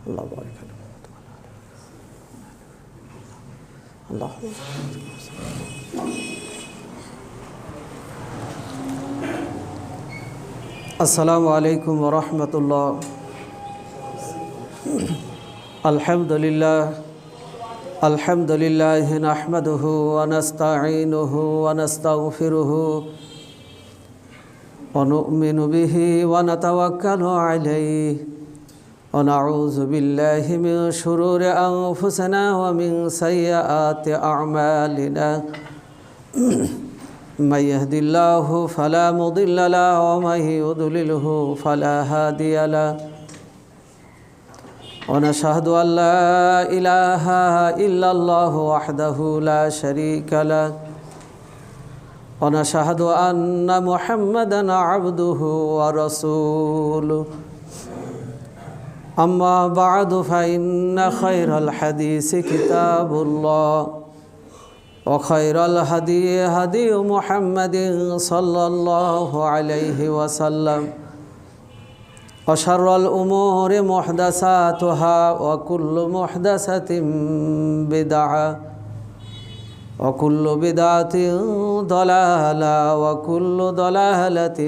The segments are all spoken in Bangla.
আল্লাহ বারিক আল্লাহ। আসসালামু আলাইকুম ওয়া রাহমাতুল্লাহ। আলহামদুলিল্লাহ নাহমাদুহু ওয়া নাস্তাঈনুহু ওয়া নাস্তাগফিরুহু ওয়া নু'মিনু বিহি ওয়া নাতাওয়াক্কালু আলাইহি ওয়া নাউযু বিল্লাহি মিন শুরুরি আনফুসিনা ওয়া মিন সাইয়্যাতি আ'মালিনা। من يهد الله فلا مضل له ومن يضلله فلا هادي له ونشهد أن لا إله إلا الله وحده لا شريك له ونشهد أن محمدا عبده ورسوله أما بعد فإن خير الحديث كتاب الله وخير الهدي هدي محمد صلى الله عليه وسلم وشر الأمور محدثاتها وكل محدثة بدعة وكل بدعة ضلالة وكل ضلالة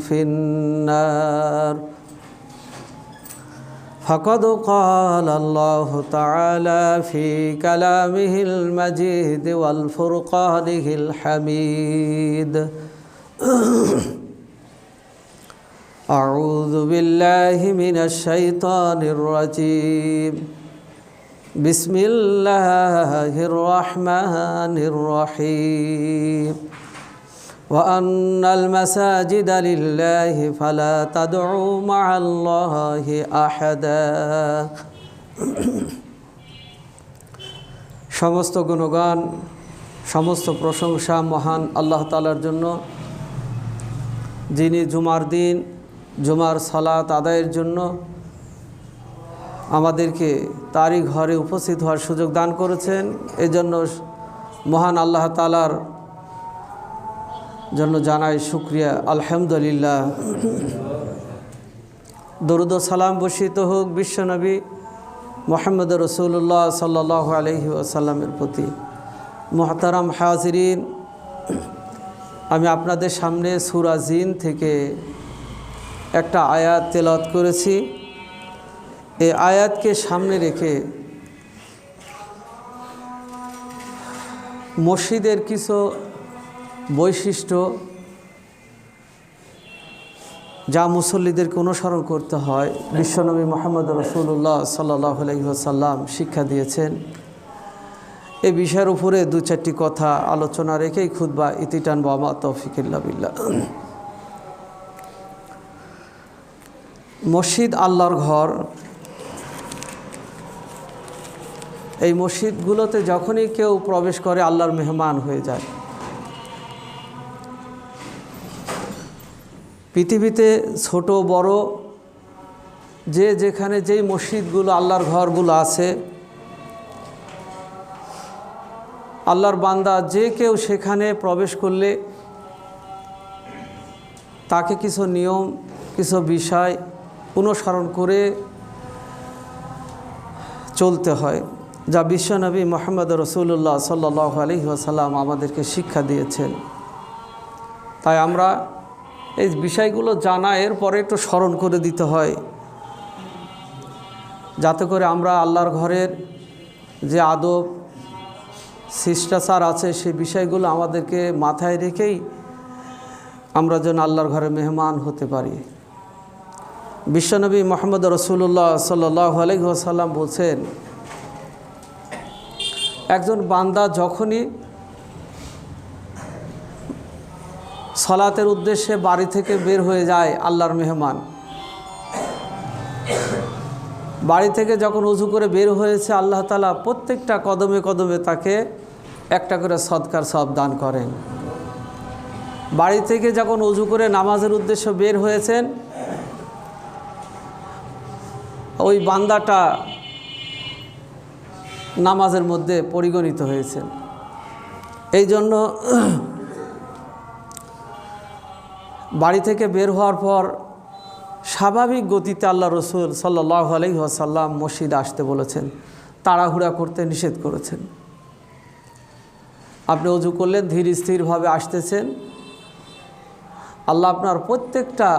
في النار. فقد قال الله تعالى في كلامه المجيد والفرقانه الحميد أعوذ بالله من الشيطان الرجيم بسم الله الرحمن الرحيم وأن المساجد لله فلا تدعوا مع الله أحدا. সমস্ত গুণগান সমস্ত প্রশংসা মহান আল্লাহ তাআলার জন্য, যিনি জুমার দিন জুমার সালাত আদায়ের জন্য আমাদেরকে তারই ঘরে উপস্থিত হওয়ার সুযোগ দান করেছেন। এজন্য মহান আল্লাহ তাআলার জন্য জানাই শুকরিয়া, আলহামদুলিল্লাহ। দরুদ ও সালাম বর্ষিত হোক বিশ্বনবী মুহাম্মদ রাসূলুল্লাহ সাল্লাল্লাহু আলাইহি ওয়াসাল্লামের প্রতি। মুহতারাম হাজিরিন, আমি আপনাদের সামনে সূরা জিন থেকে একটা আয়াত তেলাওয়াত করেছি। এই আয়াতকে সামনে রেখে মসজিদের কিছু বৈশিষ্ট্য যা মুসল্লিদেরকে অনুসরণ করতে হয় বিশ্বনবী মুহাম্মদ রাসূলুল্লাহ সাল্লাল্লাহু আলাইহি ওয়াসাল্লাম শিক্ষা দিয়েছেন। এই বিষয়ের উপরে দু চারটি কথা আলোচনা রেখেই খুতবা ইতি টানবো। আমা তৌফিক ইল্লা বিল্লাহ। মসজিদ আল্লাহর ঘর। এই মসজিদগুলোতে যখনই কেউ প্রবেশ করে আল্লাহর মেহমান হয়ে যায়। পৃথিবীতে ছোট বড় যে যেখানে যেই মসজিদগুলো আল্লাহর ঘরগুলো আছে, আল্লাহর বান্দা যে কেউ সেখানে প্রবেশ করলে তাকে কিছু নিয়ম কিছু বিষয় অনুসরণ করে চলতে হয়, যা বিশ্বনবী মুহাম্মদ রাসূলুল্লাহ সাল্লাল্লাহু আলাইহি ওয়াসাল্লাম আমাদেরকে শিক্ষা দিয়েছেন। তাই আমরা এই বিষয়গুলো জানা, এরপরে একটু স্মরণ করে দিতে হয়, যাতে করে আমরা আল্লাহর ঘরের যে আদব শিষ্টাচার আছে সেই বিষয়গুলো আমাদেরকে মাথায় রেখেই আমরা যেন আল্লাহর ঘরে মেহমান হতে পারি। বিশ্বনবী মুহাম্মদ রাসূলুল্লাহ সাল্লাল্লাহু আলাইহি ওয়াসাল্লাম বলছেন, একজন বান্দা যখনই সালাতের উদ্দেশ্যে বাড়ি থেকে বের হয়ে যায়, আল্লাহর মেহমান বাড়ি থেকে যখন ওযু করে বের হয়েছে, আল্লাহ তাআলা প্রত্যেকটা কদমে কদমে তাকে একটা করে সদকার সওয়াব দান করেন। বাড়ি থেকে যখন ওযু করে নামাজের উদ্দেশ্যে বের হয়েছেন, ওই বান্দাটা নামাজের মধ্যে পরিগণিত হয়েছে। এই জন্য বাড়ি থেকে বের হওয়ার পর স্বাভাবিক গতিতে আল্লাহ রসুল সাল্লাল্লাহু আলাইহি ওয়াসাল্লাম মসজিদে আসতে বলেছেন, তাড়াহুড়া করতে নিষেধ করেছেন। আপনি অজু করলেন, ধীর স্থিরভাবে আসতেছেন, আল্লাহ আপনার প্রত্যেকটা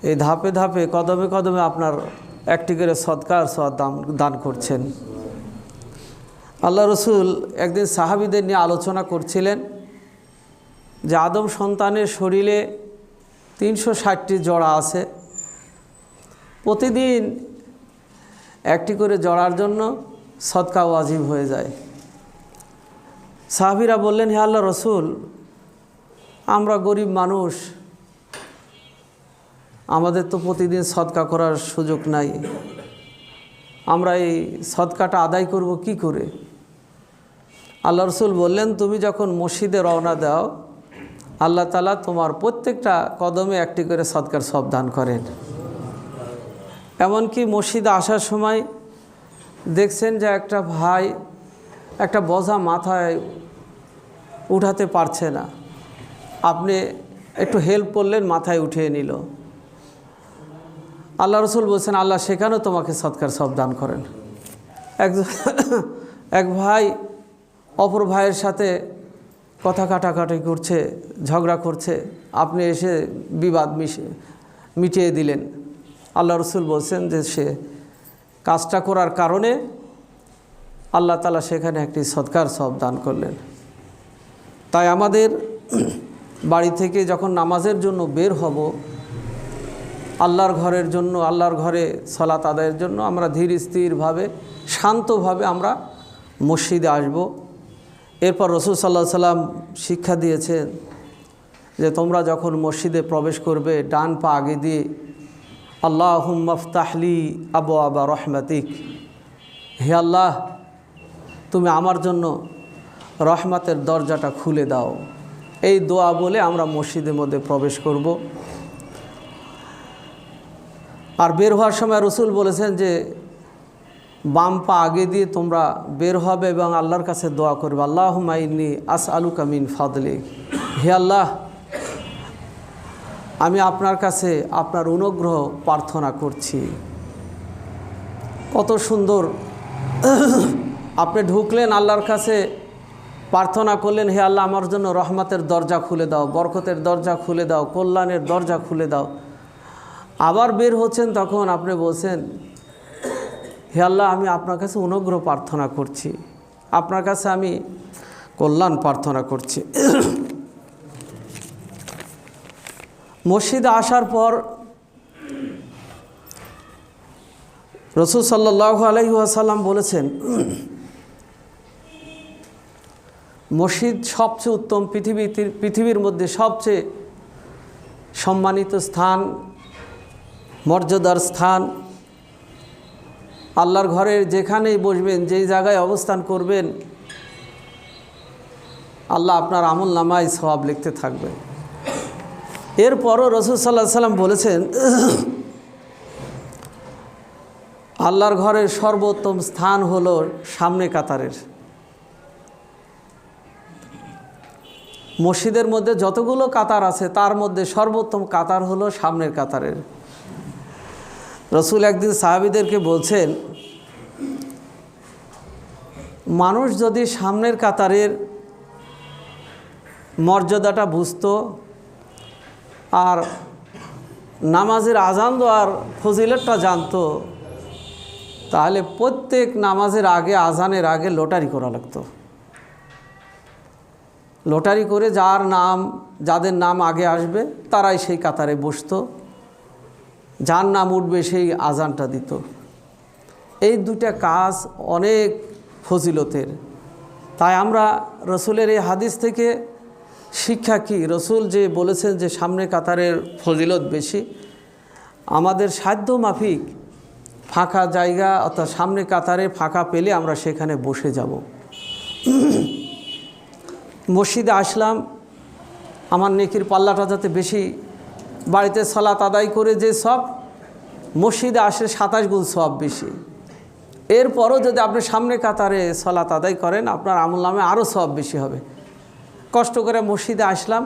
এই ধাপে ধাপে কদমে কদমে আপনার একটি করে সদকার সওয়াব দান করছেন। আল্লাহ রসুল একদিন সাহাবীদের নিয়ে আলোচনা করছিলেন যে আদম সন্তানের শরীরে 360টি জড়া আছে, প্রতিদিন একটি করে জড়ার জন্য সদকা ওয়াজিব হয়ে যায়। সাহাবীরা বললেন, হে আল্লাহ রসুল, আমরা গরিব মানুষ, আমাদের তো প্রতিদিন সদকা করার সুযোগ নাই, আমরা এই সদকাটা আদায় করব কি করে? আল্লাহ রসুল বললেন, তুমি যখন মসজিদে রওনা দাও, আল্লাহ তাআলা তোমার প্রত্যেকটা কদমে একটি করে সদকার সওয়াব দান করেন। এমনকি মসজিদে আসার সময় দেখছেন যে একটা ভাই একটা বোঝা মাথায় উঠাতে পারছে না, আপনি একটু হেল্প করলেন, মাথায় উঠিয়ে নিল। আল্লাহ রসুল বলছেন, আল্লাহ সেখানেও তোমাকে সদকার সওয়াব দান করেন। এক ভাই অপর ভাইয়ের সাথে কথা কাটাকাটি করছে, ঝগড়া করছে, আপনি এসে বিবাদ মিটিয়ে দিলেন। আল্লাহ রসুল বলছেন যে সে কাজটা করার কারণে আল্লাহ তাআলা সেখানে একটি সদকার সওয়াব দান করলেন। তাই আমাদের বাড়ি থেকে যখন নামাজের জন্য বের হব, আল্লাহর ঘরের জন্য, আল্লাহর ঘরে সালাত আদায়ের জন্য আমরা ধীর স্থিরভাবে শান্তভাবে আমরা মসজিদে আসব। এরপর রাসূল সাল্লাল্লাহু আলাইহি সাল্লাম শিক্ষা দিয়েছেন যে তোমরা যখন মসজিদে প্রবেশ করবে, ডান পা আগে দিয়ে আল্লাহুম্মা ফতাহলি আবওয়াবা রহমাতিক, হে আল্লাহ তুমি আমার জন্য রহমতের দরজাটা খুলে দাও, এই দোয়া বলে আমরা মসজিদের মধ্যে প্রবেশ করব। আর বের হওয়ার সময় রাসূল বলেছেন যে বাম পা আগে দিয়ে তোমরা বের হবে এবং আল্লাহর কাছে দোয়া করবে, আল্লাহুম্মা ইন্নী আসআলুকা মিন ফাদলিক, হে আল্লাহ আমি আপনার কাছে আপনার অনুগ্রহ প্রার্থনা করছি। কত সুন্দর! আপনি ঢুকলেন, আল্লাহর কাছে প্রার্থনা করলেন, হে আল্লাহ আমার জন্য রহমতের দরজা খুলে দাও, বরকতের দরজা খুলে দাও, কল্যাণের দরজা খুলে দাও। আবার বের হচ্ছেন, তখন আপনি বলছেন, হে আল্লাহ আমি আপনার কাছে অনুগ্রহ প্রার্থনা করছি, আপনার কাছে আমি কল্যাণ প্রার্থনা করছি। মসজিদে আসার পর রাসূল সাল্লাল্লাহু আলাইহি ওয়াসাল্লাম বলেছেন, মসজিদ সবচেয়ে উত্তম, পৃথিবীর মধ্যে সবচেয়ে সম্মানিত স্থান, মর্যাদার স্থান। আল্লাহর ঘরের যেখানেই বসবেন, যেই জায়গায় অবস্থান করবেন, আল্লাহ আপনার আমল নামায় সওয়াব লিখতে থাকবে। এরপরও রাসূল সাল্লাল্লাহু আলাইহি ওয়াসাল্লাম বলেছেন, আল্লাহর ঘরের সর্বোত্তম স্থান হলো সামনে কাতারের। মসজিদের মধ্যে যতগুলো কাতার আছে তার মধ্যে সর্বোত্তম কাতার হলো সামনের কাতারের। রাসূল একদিন সাহাবীদেরকে বলছেন, মানুষ যদি সামনের কাতারের মর্যাদাটা বুঝতো আর নামাজের আজান দেওয়ার ফজিলতটা জানতো, তাহলে প্রত্যেক নামাজের আগে, আজানের আগে লটারি করা লাগতো। লটারি করে যাদের নাম আগে আসবে তারাই সেই কাতারে বসতো, যার নাম উঠবে সেই আজানটা দিত। এই দুটা কাজ অনেক ফজিলতের। তাই আমরা রসুলের এই হাদিস থেকে শিক্ষা কি, রসুল যে বলেছেন যে সামনে কাতারের ফজিলত বেশি, আমাদের সাধ্য মাফিক ফাঁকা জায়গা অর্থাৎ সামনে কাতারে ফাঁকা পেলে আমরা সেখানে বসে যাব। মসজিদে আসলাম, আমার নেকির পাল্লাটা যাতে বেশি, বাড়িতে সালাত আদায় করে যে সব, মসজিদে আসলে 27 গুণ সওয়াব বেশি। এরপরও যদি আপনি সামনে কাতারে সালাত আদায় করেন, আপনার আমল নামে আরও সওয়াব বেশি হবে। কষ্ট করে মসজিদে আসলাম,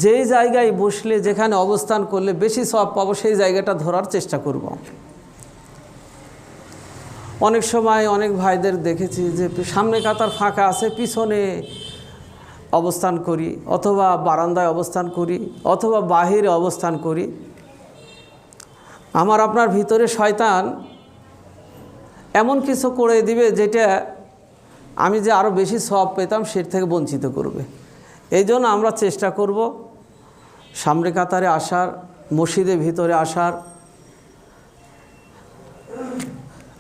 যেই জায়গায় বসলে, যেখানে অবস্থান করলে বেশি সওয়াব পাবো সেই জায়গাটা ধরার চেষ্টা করব। অনেক সময় অনেক ভাইদের দেখেছি যে সামনে কাতার ফাঁকা আছে, পিছনে অবস্থান করি, অথবা বারান্দায় অবস্থান করি, অথবা বাহিরে অবস্থান করি। আমার আপনার ভিতরে শয়তান এমন কিছু করে দিবে যেটা আমি যে আরও বেশি সওয়াব পেতাম সেটা থেকে বঞ্চিত করবে। এই জন্য আমরা চেষ্টা করব সামনে কাতারে আসার, মসজিদের ভিতরে আসার।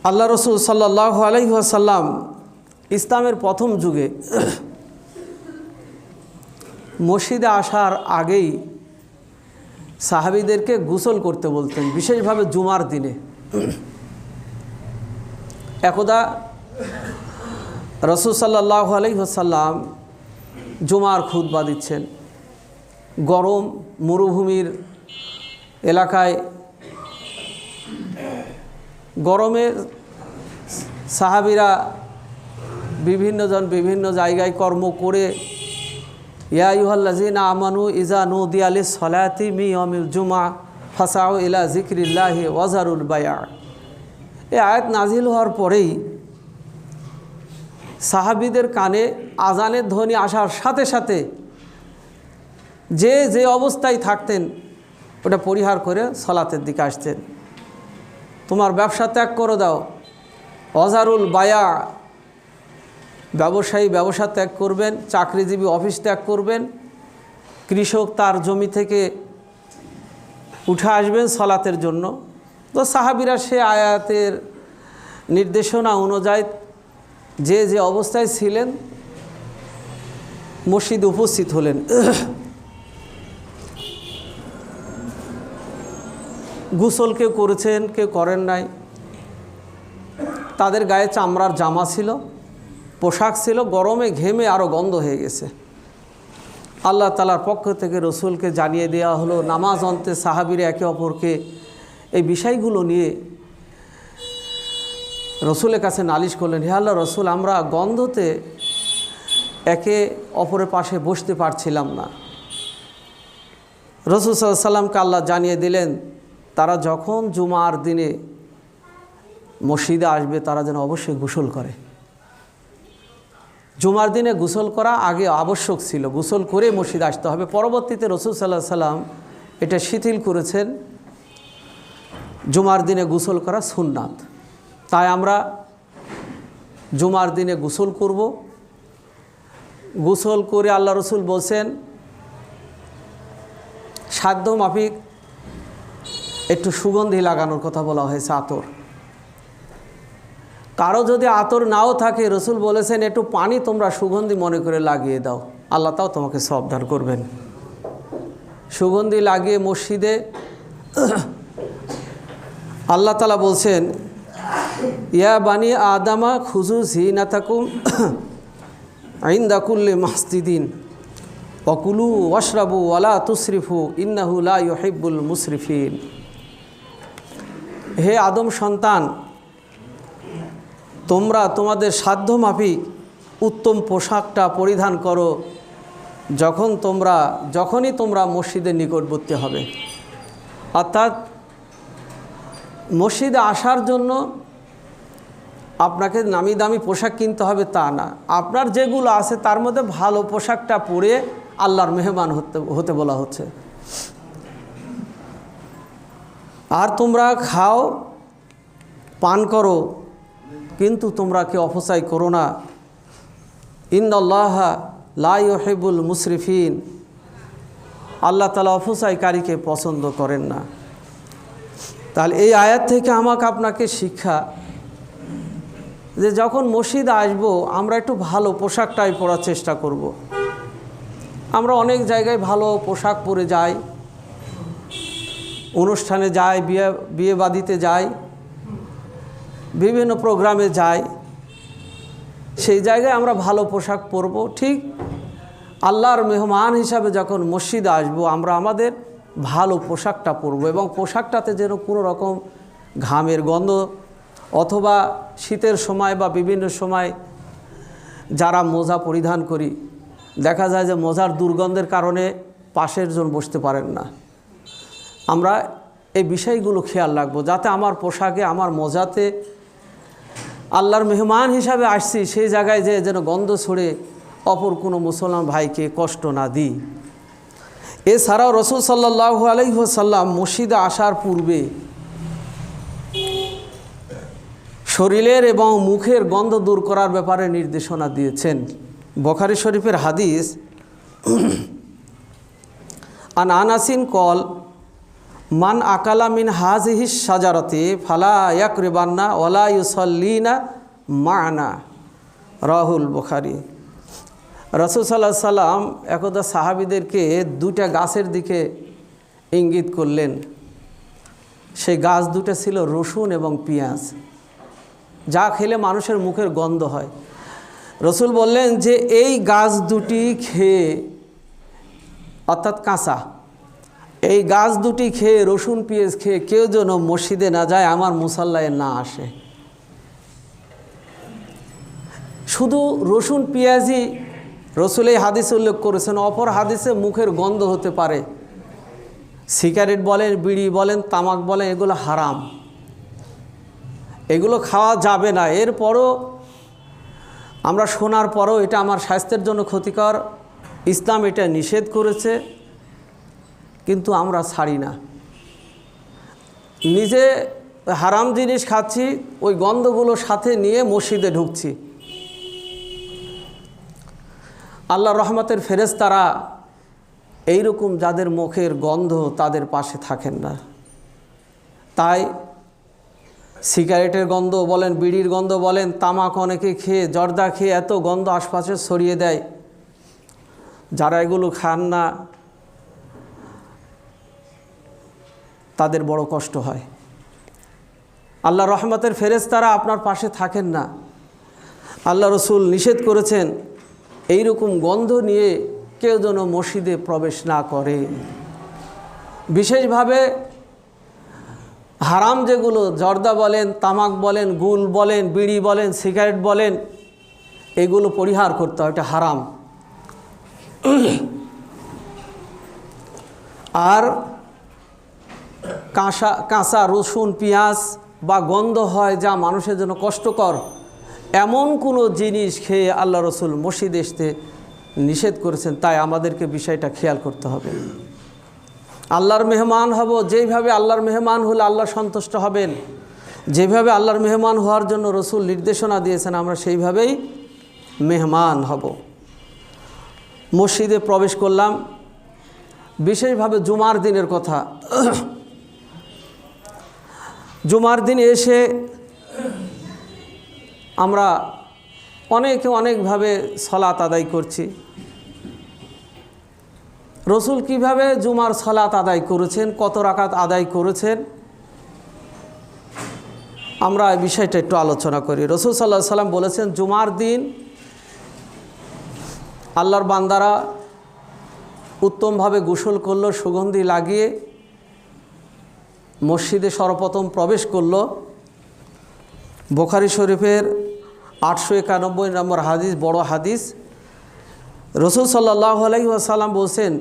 আল্লাহ রসুল সাল্লাল্লাহু আলাইহি ওয়াসাল্লাম ইসলামের প্রথম যুগে মসজিদে আসার আগেই সাহাবীদেরকে গোসল করতে বলতেন, বিশেষভাবে জুমার দিনে। একদা রসুল সাল্লাল্লাহু আলাইহি ওয়াসাল্লাম জুমার খুতবা দিচ্ছেন। গরম মরুভূমির এলাকায় গরমে সাহাবীরা বিভিন্নজন বিভিন্ন জায়গায় কর্ম করে, ইয়া আইয়ুহাল্লাযীনা আমানু ইযা নুদিয়া লিস-সালাতি মিন ইয়াউমিল জুমআ ফাসাউ ইলা যিকরিল্লাহি ওয়া যারুল বাই'a। এই আয়াত নাজিল হওয়ার পরেই সাহাবীদের কানে আজানের ধ্বনি আসার সাথে সাথে যে যে অবস্থায় থাকতেন ওটা পরিহার করে সালাতের দিকে আসতেন। তোমার ব্যবসা ত্যাগ করে দাও, ওয়াজারুল বাই'a, ব্যবসায়ী ব্যবসা ত্যাগ করবেন, চাকরিজীবী অফিস ত্যাগ করবেন, কৃষক তার জমি থেকে উঠে আসবেন সালাতের জন্য। তো সাহাবীরা সে আয়াতের নির্দেশনা অনুযায়ী যে যে অবস্থায় ছিলেন মসজিদে উপস্থিত হলেন। গোসল কেউ করেছেন, কেউ করেন নাই। তাদের গায়ে চামড়ার জামা ছিল, পোশাক ছিল, গরমে ঘেমে আরও গন্ধ হয়ে গেছে। আল্লাহ তাআলার পক্ষ থেকে রসুলকে জানিয়ে দেওয়া হলো। নামাজ অন্তে সাহাবীরা একে অপরকে এই বিষয়গুলো নিয়ে রসুলের কাছে নালিশ করলেন, হে আল্লাহ রসুল, আমরা গন্ধতে একে অপরের পাশে বসতে পারছিলাম না। রসুল সাল্লাল্লাহু আলাইহি ওয়াসাল্লামকে আল্লাহ জানিয়ে দিলেন, তারা যখন জুমার দিনে মসজিদে আসবে তারা যেন অবশ্যই গোসল করে। জুমার দিনে গোসল করা আগে আবশ্যক ছিল, গোসল করে মসজিদে আসতে হবে। পরবর্তীতে রসুল সাল্লাল্লাহু আলাইহি ওয়াসাল্লাম এটা শিথিল করেছেন, জুমার দিনে গোসল করা সুন্নাত। তাই আমরা জুমার দিনে গোসল করব। গোসল করে আল্লাহ রসুল বলছেন সাধ্য মাফিক একটু সুগন্ধি লাগানোর কথা বলা হয়েছে, আতর। কারো যদি আতর নাও থাকে রসুল বলেছেন একটু পানি তোমরা সুগন্ধি মনে করে লাগিয়ে দাও, আল্লাহ তাও তোমাকে সওয়াব দান করবেন। সুগন্ধি লাগিয়ে মসজিদে আল্লাহ তাআলা বলছেন, ইয়া বানি আদামা খুযু যিনাতাকুম ইনদা কুল্লি মাসজিদিন ওয়া কুলু ওয়াশরাবু ওয়া লা তুসরিফু ইন্নাহু লা ইউহিব্বুল মুসরিফিন। হে আদম সন্তান, তোমরা তোমাদের সাধ্যমাফিক উত্তম পোশাকটা পরিধান করো যখনই তোমরা মসজিদের নিকটবর্তী হবে। অর্থাৎ মসজিদে আসার জন্য আপনাকে নামি দামি পোশাক কিনতে হবে তা না, আপনার যেগুলো আছে তার মধ্যে ভালো পোশাকটা পরে আল্লাহর মেহমান হতে বলা হচ্ছে। আর তোমরা খাও পান করো, কিন্তু তোমরা কি অপচয় করো না। ইন্নাল্লাহা লা ইউহিব্বুল মুসরিফিন, আল্লাহ তাআলা অপচয়কারীকে পছন্দ করেন না। তাহলে এই আয়াত থেকে আমাকে আপনাকে শিক্ষা যে যখন মসজিদে আসবো আমরা একটু ভালো পোশাকটাই পরার চেষ্টা করব। আমরা অনেক জায়গায় ভালো পোশাক পরে যাই, অনুষ্ঠানে যাই, বিয়ে বাদিতে যাই, বিভিন্ন প্রোগ্রামে যাই, সেই জায়গায় আমরা ভালো পোশাক পরব। ঠিক আল্লাহর মেহমান হিসাবে যখন মসজিদে আসবো আমরা আমাদের ভালো পোশাকটা পরব, এবং পোশাকটাতে যেন কোনো রকম ঘামের গন্ধ অথবা শীতের সময় বা বিভিন্ন সময় যারা মোজা পরিধান করি দেখা যায় যে মোজার দুর্গন্ধের কারণে পাশের জন বসতে পারেন না। আমরা এই বিষয়গুলো খেয়াল রাখবো, যাতে আমার পোশাকে, আমার মজাতে আল্লাহর মেহমান হিসাবে আসছি সেই জায়গায় যেন গন্ধ ছড়ে অপর কোনো মুসলমান ভাইকে কষ্ট না দিই। এছাড়াও রাসূল সাল্লাল্লাহু আলাইহি ওয়াসাল্লাম মসজিদে আসার পূর্বে শরীরের এবং মুখের গন্ধ দূর করার ব্যাপারে নির্দেশনা দিয়েছেন। বুখারী শরীফের হাদিস, আন আনাসিন কল মান আকালা মিন হাযিহি শাজারাতি ফালা ইয়াকরিবান্না ওয়ালা ইউসাল্লিনা মা'না, রাহুল বুখারী। রাসূল সাল্লাল্লাহু আলাইহি সাল্লাম একদা সাহাবীদেরকে দুটা গাছের দিকে ইঙ্গিত করলেন। সেই গাছ দুটো ছিল রসুন এবং পেঁয়াজ, যা খেলে মানুষের মুখের গন্ধ হয়। রাসূল বললেন যে এই গাছ দুটি খেয়ে, অর্থাৎ কাঁচা, এই গাছ দুটি খেয়ে রসুন পেঁয়াজ খেয়ে কেউ যেন মসজিদে না যায়, আমার মুসাল্লায় না আসে। শুধু রসুন পেঁয়াজই রাসূল এই হাদিসে উল্লেখ করেছেন, অপর হাদিসে মুখের গন্ধ হতে পারে। সিগারেট বলেন, বিড়ি বলেন, তামাক বলেন, এগুলো হারাম, এগুলো খাওয়া যাবে না। এরপরও আমরা শোনার পরও এটা আমার স্বাস্থ্যের জন্য ক্ষতিকর, ইসলাম এটা নিষেধ করেছে, কিন্তু আমরা ছাড়ি না। নিজে হারাম জিনিস খাচ্ছি, ওই গন্ধগুলো সাথে নিয়ে মসজিদে ঢুকছি। আল্লাহর রহমতের ফেরেশতারা এইরকম যাদের মুখের গন্ধ তাদের পাশে থাকেন না। তাই সিগারেটের গন্ধ বলেন, বিড়ির গন্ধ বলেন, তামাক অনেকে খেয়ে, জর্দা খেয়ে এত গন্ধ আশপাশে ছড়িয়ে দেয়, যারা এগুলো খান না তাদের বড় কষ্ট হয়। আল্লাহর রহমতের ফেরেশতারা আপনার পাশে থাকেন না। আল্লাহ রাসূল নিষেধ করেছেন এইরকম গন্ধ নিয়ে কেউ যেন মসজিদে প্রবেশ না করে। বিশেষভাবে হারাম যেগুলো, জর্দা বলেন, তামাক বলেন, গুল বলেন, বিড়ি বলেন, সিগারেট বলেন, এগুলো পরিহার করতে হয়, এটা হারাম। আর কাঁচা রসুন পেঁয়াজ বা গন্ধ হয় যা মানুষের জন্য কষ্টকর, এমন কোনো জিনিস খেয়ে আল্লাহ রাসূল মসজিদে আসতে নিষেধ করেছেন। তাই আমাদেরকে বিষয়টা খেয়াল করতে হবে। আল্লাহর মেহমান হব, যেইভাবে আল্লাহর মেহমান হলে আল্লাহ সন্তুষ্ট হবেন, যেভাবে আল্লাহর মেহমান হওয়ার জন্য রাসূল নির্দেশনা দিয়েছেন, আমরা সেইভাবেই মেহমান হব। মসজিদে প্রবেশ করলাম, বিশেষভাবে জুমার দিনের কথা। জুমার দিনে এসে আমরা অনেকে অনেকভাবে সালাত আদায় করছি। রাসূল কিভাবে জুমার সালাত আদায় করেছেন, কত রাকাত আদায় করেছেন, আমরা এই বিষয়টা একটু আলোচনা করি। রাসূল সাল্লাল্লাহু আলাইহি সাল্লাম বলেছেন, জুমার দিন আল্লাহর বান্দারা উত্তমভাবে গোসল করলো, সুগন্ধি লাগিয়ে মসজিদে সর্বপ্রথম প্রবেশ করলো। বুখারী শরীফের 891 নম্বর হাদিস, বড় হাদিস। রাসূল সাল্লাল্লাহু আলাইহি ওয়াসাল্লাম বলছেন,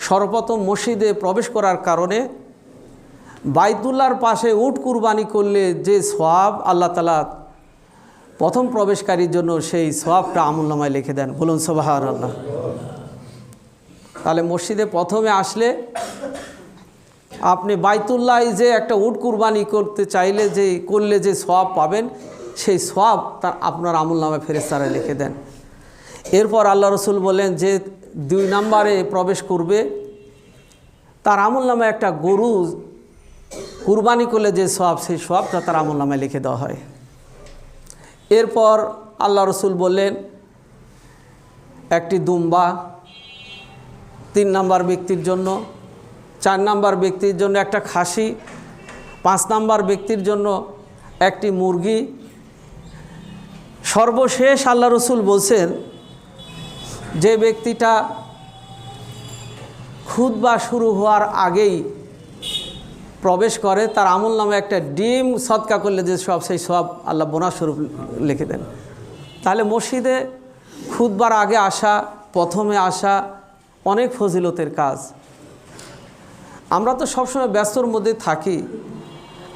সর্বপ্রথম মসজিদে প্রবেশ করার কারণে বাইতুল্লাহর পাশে উট কুরবানি করলে যে সওয়াব আল্লাহ তাআলা প্রথম প্রবেশকারীর জন্য, সেই সওয়াবটা আমলনামায় লিখে দেন। বলুন সুবহানাল্লাহ। তাহলে মসজিদে প্রথমে আসলে আপনি বাইতুল্লাহে যে একটা উট কুরবানি করতে চাইলে করলে যে সওয়াব পাবেন, সেই সওয়াব তার আপনার আমলনামায় ফেরেশতারা লিখে দেন। এরপর আল্লাহ রাসূল বলেন যে 2 নম্বরে প্রবেশ করবে, তার আমলনামায় একটা গরু কুরবানি করলে যে সওয়াব, সেই সওয়াবটা তার আমলনামায় লিখে দেওয়া হয়। এরপর আল্লাহ রাসূল বললেন একটি দুম্বা 3 নম্বর ব্যক্তির জন্য, 4 নম্বর ব্যক্তির জন্য একটা খাসি, 5 নম্বর ব্যক্তির জন্য একটি মুরগি। সর্বশেষ আল্লাহ রাসূল বলছেন, যে ব্যক্তিটা খুতবা শুরু হওয়ার আগেই প্রবেশ করে, তার আমলনামে একটা ডিম সদকা করলে যে সব, সেই সব আল্লাহ বোনাস স্বরূপ লিখে দেন। তাহলে মসজিদে খুতবার আগে আসা, প্রথমে আসা, অনেক ফজিলতের কাজ। আমরা তো সবসময় ব্যস্তর মধ্যে থাকি,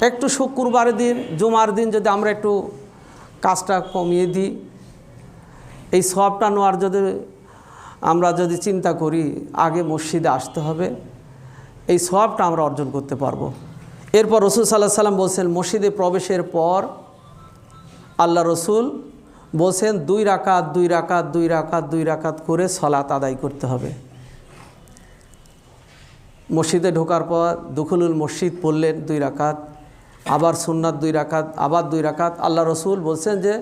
একটু শুক্রবারের দিন, জুমার দিন যদি আমরা একটু কাজটা কমিয়ে দিই, এই সওয়াবটা নেওয়ার আমরা যদি চিন্তা করি আগে মসজিদে আসতে হবে, এই সওয়াবটা আমরা অর্জন করতে পারবো। এরপর রসুল সাল্লাল্লাহু আলাইহি সাল্লাম বলছেন, মসজিদে প্রবেশের পর আল্লাহ রসুল বলছেন 2 রাকাত 2 রাকাত 2 রাকাত 2 রাকাত করে সালাত আদায় করতে হবে। মসজিদে ঢোকার পর দুখুলুল মসজিদ পড়লেন 2 রাকাত, আবার সুন্নাত 2 রাকাত, আবার 2 রাকাত। আল্লাহ রসুল বলছেন যে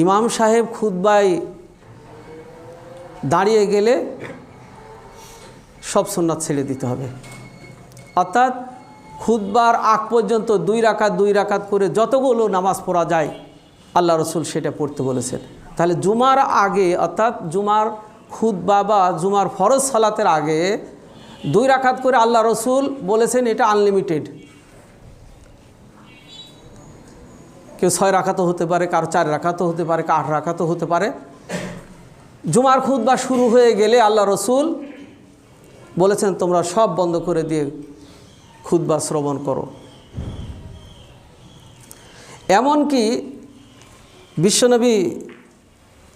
ইমাম সাহেব খুতবায় দাঁড়িয়ে গেলে সব সুন্নাত ছেড়ে দিতে হবে। অর্থাৎ খুতবার আগ পর্যন্ত 2 রাকাত 2 রাকাত করে যতগুলো নামাজ পড়া যায় আল্লাহ রসুল সেটা পড়তে বলেছেন। তাহলে জুমার আগে, অর্থাৎ জুমার খুতবা বা জুমার ফরজ সালাতের আগে 2 রাকাত করে আল্লাহ রসুল বলেছেন, এটা আনলিমিটেড। কেউ 6 রাকাতও হতে পারে, কারো 4 রাকাতও হতে পারে, 8 রাকাতও হতে পারে। জুমার খুতবা শুরু হয়ে গেলে আল্লাহ রসুল বলেছেন তোমরা সব বন্ধ করে দিয়ে খুতবা শ্রবণ করো। এমনকি বিশ্বনবী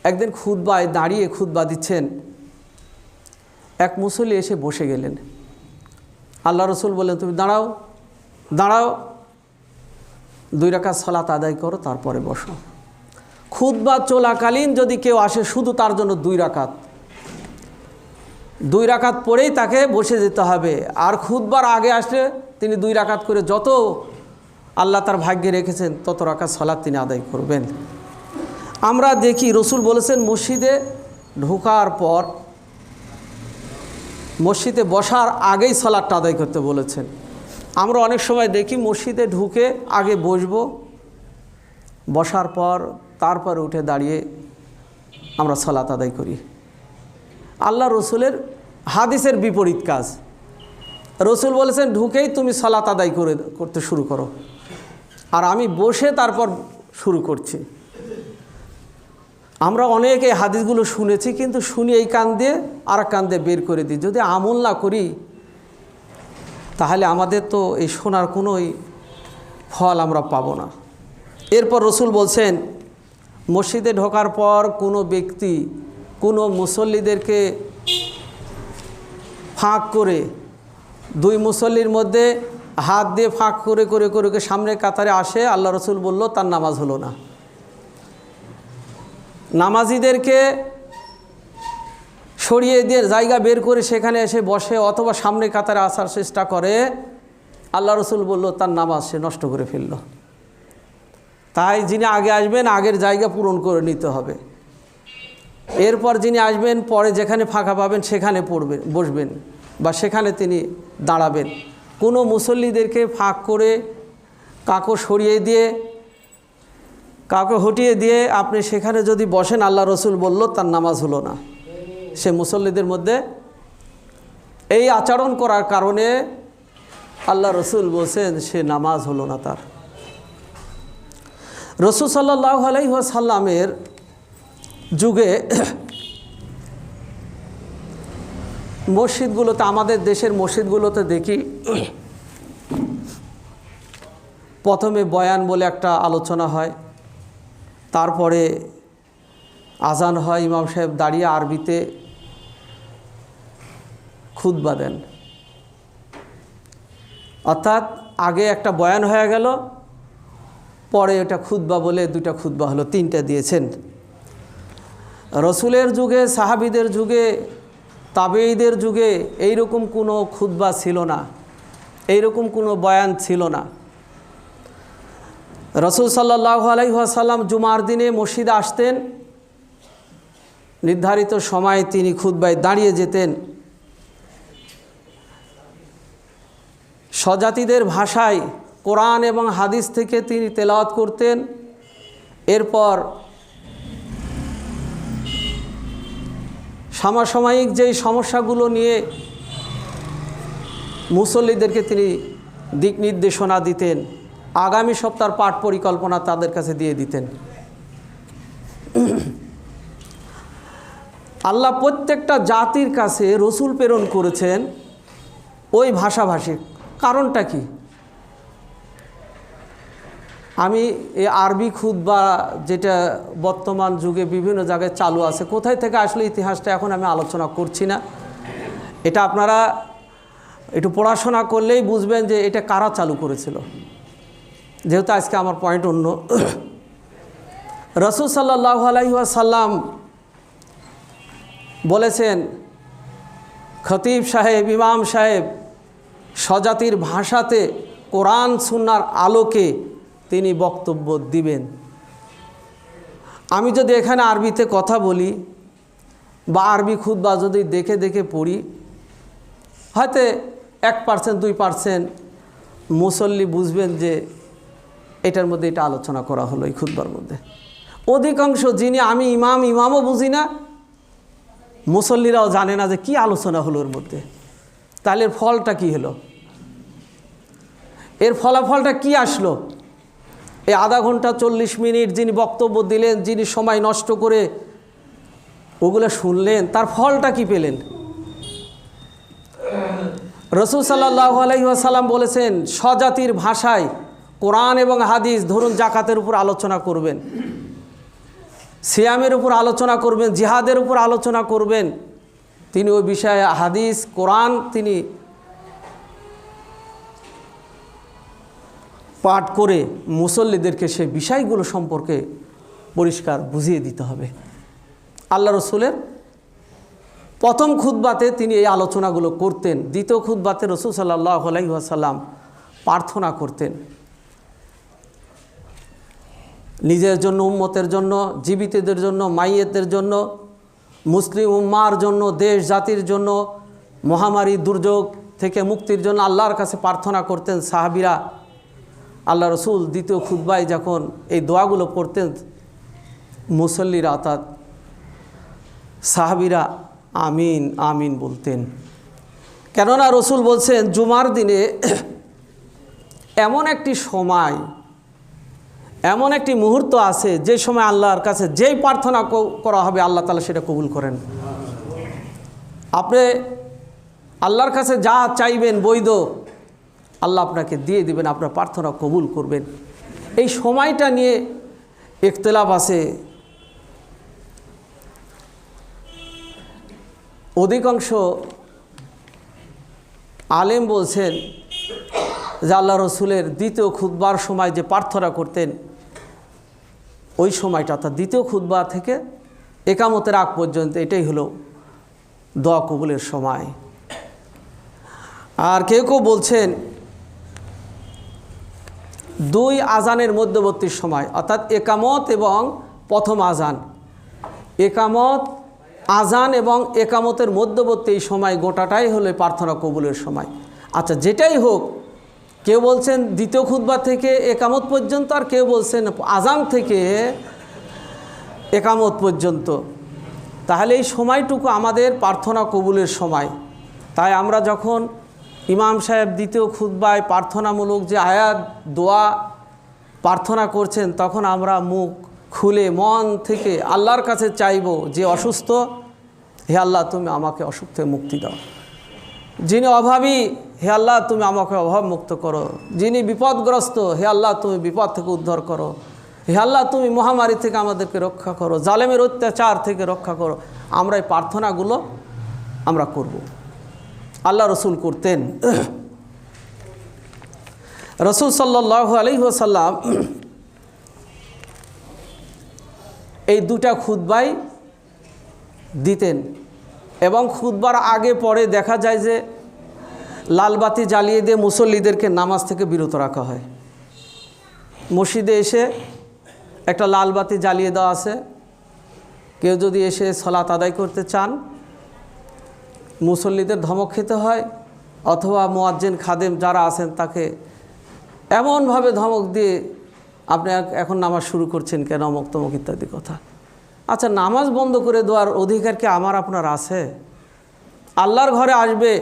একদিন খুতবায় দাঁড়িয়ে খুতবা দিচ্ছেন, এক মুসল্লি এসে বসে গেলেন। আল্লাহ রসুল বললেন তুমি দাঁড়াও, দাঁড়াও, 2 রাকাত সালাত আদায় করো, তারপরে বসো। খুতবা চলাকালীন যদি কেউ আসে শুধু তার জন্য 2 রাকাত, 2 রাকাত পড়েই তাকে বসে যেতে হবে। আর খুতবার আগে আসলে তিনি 2 রাকাত করে যত আল্লাহ তার ভাগ্যে রেখেছেন তত রাকাত সালাত তিনি আদায় করবেন। আমরা দেখি রসুল বলেছেন মসজিদে ঢোকার পর, মসজিদে বসার আগেই সালাতটা আদায় করতে বলেছেন। আমরা অনেক সময় দেখি মসজিদে ঢুকে আগে বসবো, বসার পর তারপর উঠে দাঁড়িয়ে আমরা সালাত আদায় করি। আল্লাহ রসুলের হাদিসের বিপরীত কাজ। রসুল বলেছেন ঢুকেই তুমি সালাত আদায় করতে শুরু করো, আর আমি বসে তারপর শুরু করছি। আমরা অনেক এই হাদিসগুলো শুনেছি, কিন্তু শুনি এই কান দিয়ে আর কান দিয়ে বের করে দিই। যদি আমল না করি তাহলে আমাদের তো এই শোনার কোনোই ফল আমরা পাবো না। এরপর রসুল বলছেন মসজিদে ঢোকার পর কোনো ব্যক্তি কোনো মুসল্লিদেরকে ফাঁক করে, 2 মুসল্লির মধ্যে হাত দিয়ে ফাঁক করে করে করে সামনের কাতারে আসে, আল্লাহ রসুল বলল তার নামাজ হলো না। নামাজিদেরকে সরিয়ে দিয়ে জায়গা বের করে সেখানে এসে বসে অথবা সামনে কাতারে আসার চেষ্টা করে, আল্লাহ রসুল বলল তার নামাজ সে নষ্ট করে ফেলল। তাই যিনি আগে আসবেন আগের জায়গা পূরণ করে নিতে হবে। এরপর যিনি আসবেন পরে যেখানে ফাঁকা পাবেন সেখানে বসবেন বা সেখানে তিনি দাঁড়াবেন। কোনো মুসল্লিদেরকে ফাঁক করে কাউকে সরিয়ে দিয়ে, কাউকে হটিয়ে দিয়ে আপনি সেখানে যদি বসেন, আল্লাহ রসুল বলল তার নামাজ হলো না। সে মুসল্লিদের মধ্যে এই আচরণ করার কারণে আল্লাহ রসুল বলছেন সে নামাজ হলো না তার। রসুল সাল্লাল্লাহু আলাইহি ওয়াসাল্লামের যুগে মসজিদগুলোতে, আমাদের দেশের মসজিদগুলোতে দেখি প্রথমে বয়ান বলে একটা আলোচনা হয়, তারপরে আজান হয়, ইমাম সাহেব দাঁড়িয়ে আরবিতে খুতবা দেন। অর্থাৎ আগে একটা বয়ান হয়ে গেল, পরে এটা খুতবা বলে 2টা খুতবা হলো, 3টা দিয়েছেন। রসুলের যুগে, সাহাবীদের যুগে, তাবেঈদের যুগে এইরকম কোনো খুতবা ছিল না, এইরকম কোনো বয়ান ছিল না। রসুল সাল্লাল্লাহু আলাইহি ওয়াসাল্লাম জুমার দিনে মসজিদে আসতেন, নির্ধারিত সময়ে তিনি খুতবায় দাঁড়িয়ে যেতেন। স্বজাতিদের ভাষায় কোরআন এবং হাদিস থেকে তিনি তেলাওয়াত করতেন। এরপর সমসাময়িক যেই সমস্যাগুলো নিয়ে মুসল্লিদেরকে তিনি দিক নির্দেশনা দিতেন, আগামী সপ্তাহের পাঠ পরিকল্পনা তাদের কাছে দিয়ে দিতেন। আল্লাহ প্রত্যেকটা জাতির কাছে রসুল প্রেরণ করেছেন ওই ভাষাভাষী। কারণটা কি? আমি এই আরবি খুতবা যেটা বর্তমান যুগে বিভিন্ন জায়গায় চালু আছে, কোথায় থেকে আসলে ইতিহাসটা এখন আমি আলোচনা করছি না। এটা আপনারা একটু পড়াশোনা করলেই বুঝবেন যে এটা কারা চালু করেছিল, যেহেতু আজকে আমার পয়েন্ট অন্য। রাসূল সাল্লাল্লাহু আলাইহি ওয়াসাল্লাম বলেছেন, খতিব সাহেব, ইমাম সাহেব স্বজাতির ভাষাতে কোরআন সুন্নাহর আলোকে তিনি বক্তব্য দিবেন। আমি যদি এখানে আরবিতে কথা বলি বা আরবি খুতবা যদি দেখে দেখে পড়ি, হয়তো 1% 2% মুসল্লি বুঝবেন যে এটার মধ্যে এটা আলোচনা করা হলো এই খুতবার মধ্যে। অধিকাংশ যিনি আমি ইমামও বুঝি না, মুসল্লিরাও জানে না যে কি আলোচনা হলো এর মধ্যে। তাহলে এর ফলটা কি হলো? এর ফলাফলটা কি আসলো? এই আধা ঘন্টা 40 মিনিট যিনি বক্তব্য দিলেন, যিনি সময় নষ্ট করে ওগুলো শুনলেন, তার ফলটা কি পেলেন? রাসূল সাল্লাল্লাহু আলাইহি ওয়াসাল্লাম বলেছেন, স্বজাতির ভাষায় কোরআন এবং হাদিস, ধরুন জাকাতের উপর আলোচনা করবেন, সিয়ামের উপর আলোচনা করবেন, জিহাদের উপর আলোচনা করবেন, তিনি ওই বিষয়ে হাদিস কোরআন তিনি পাঠ করে মুসল্লিদেরকে সেই বিষয়গুলো সম্পর্কে পরিষ্কার বুঝিয়ে দিতে হবে। আল্লাহ রসুলের প্রথম খুতবাতে তিনি এই আলোচনাগুলো করতেন। দ্বিতীয় খুতবাতে রাসূল সাল্লাল্লাহু আলাইহি ওয়াসাল্লাম প্রার্থনা করতেন নিজের জন্য, উম্মতের জন্য, জীবিতদের জন্য, মাইয়েতদের জন্য, মুসলিম উম্মার জন্য, দেশ জাতির জন্য, মহামারী দুর্যোগ থেকে মুক্তির জন্য আল্লাহর কাছে প্রার্থনা করতেন সাহাবীরা। আল্লাহ রসুল দ্বিতীয় খুতবায় যখন এই দোয়াগুলো পড়তেন, মুসল্লিরা অর্থাৎ সাহাবীরা আমিন আমিন বলতেন। কেননা রসুল বলছেন, জুমার দিনে এমন একটি সময়, এমন একটি মুহূর্ত আছে যে সময় আল্লাহর কাছে যেই প্রার্থনা করা হবে আল্লাহ তাআলা সেটা কবুল করেন। আপনি আল্লাহর কাছে যা চাইবেন বৈধ, আল্লাহ আপনাকে দিয়ে দিবেন, আপনার প্রার্থনা কবুল করবেন। এই সময়টা নিয়ে ইখতিলাফ আছে। অধিকাংশ আলেম বলছেন যে আল্লাহ রসুলের দ্বিতীয় খুতবার সময় যে প্রার্থনা করতেন, ওই সময়টা অর্থাৎ দ্বিতীয় খুতবা থেকে একামতের আগ পর্যন্ত এটাই হলো দোয়া কবুলের সময়। আর কেউ কেউ বলছেন 2 আজানের মধ্যবর্তী সময়, অর্থাৎ একামত এবং প্রথম আজান, একামত আজান এবং একামতের মধ্যবর্তী এই সময় গোটাটাই হলো প্রার্থনা কবুলের সময়। আচ্ছা, যেটাই হোক, কেউ বলছেন দ্বিতীয় খুতবা থেকে একামত পর্যন্ত, আর কেউ বলছেন আজান থেকে একামত পর্যন্ত। তাহলে এই সময়টুকু আমাদের প্রার্থনা কবুলের সময়। তাই আমরা যখন ইমাম সাহেব দ্বিতীয় খুতবায় প্রার্থনামূলক যে আয়াত দোয়া প্রার্থনা করছেন, তখন আমরা মুখ খুলে মন থেকে আল্লাহর কাছে চাইব যে অসুস্থ, হে আল্লাহ তুমি আমাকে অসুখ থেকে মুক্তি দাও। যিনি অভাবী, হে আল্লাহ তুমি আমাকে অভাব মুক্ত করো। যিনি বিপদগ্রস্ত, হে আল্লাহ তুমি বিপদ থেকে উদ্ধার করো। হে আল্লাহ তুমি মহামারী থেকে আমাদেরকে রক্ষা করো, জালেমের অত্যাচার থেকে রক্ষা করো। আমরা এই প্রার্থনাগুলো আমরা করব। আল্লাহ রসুল করতেন। রাসূল সাল্লাল্লাহু আলাইহি ওয়াসাল্লাম এই 2টা খুতবাই দিতেন এবং খুতবার আগে পরে দেখা যায় যে লালবাতি জ্বালিয়ে দিয়ে মুসল্লিদেরকে নামাজ থেকে বিরত রাখা হয়। মসজিদে এসে একটা লালবাতি জ্বালিয়ে দেওয়া আছে, কেউ যদি এসে সালাত আদায় করতে চান মুসল্লিদের ধমক খেতে হয়, অথবা মুয়াজ্জিন খাদেম যারা আছেন তাকে এমনভাবে ধমক দিয়ে আপনি এখন নামাজ শুরু করছেন কেন, অমুক তমুক ইত্যাদি কথা। আচ্ছা, নামাজ বন্ধ করে দেওয়ার অধিকার কি আমার আপনার আছে? আল্লাহর ঘরে আসবে,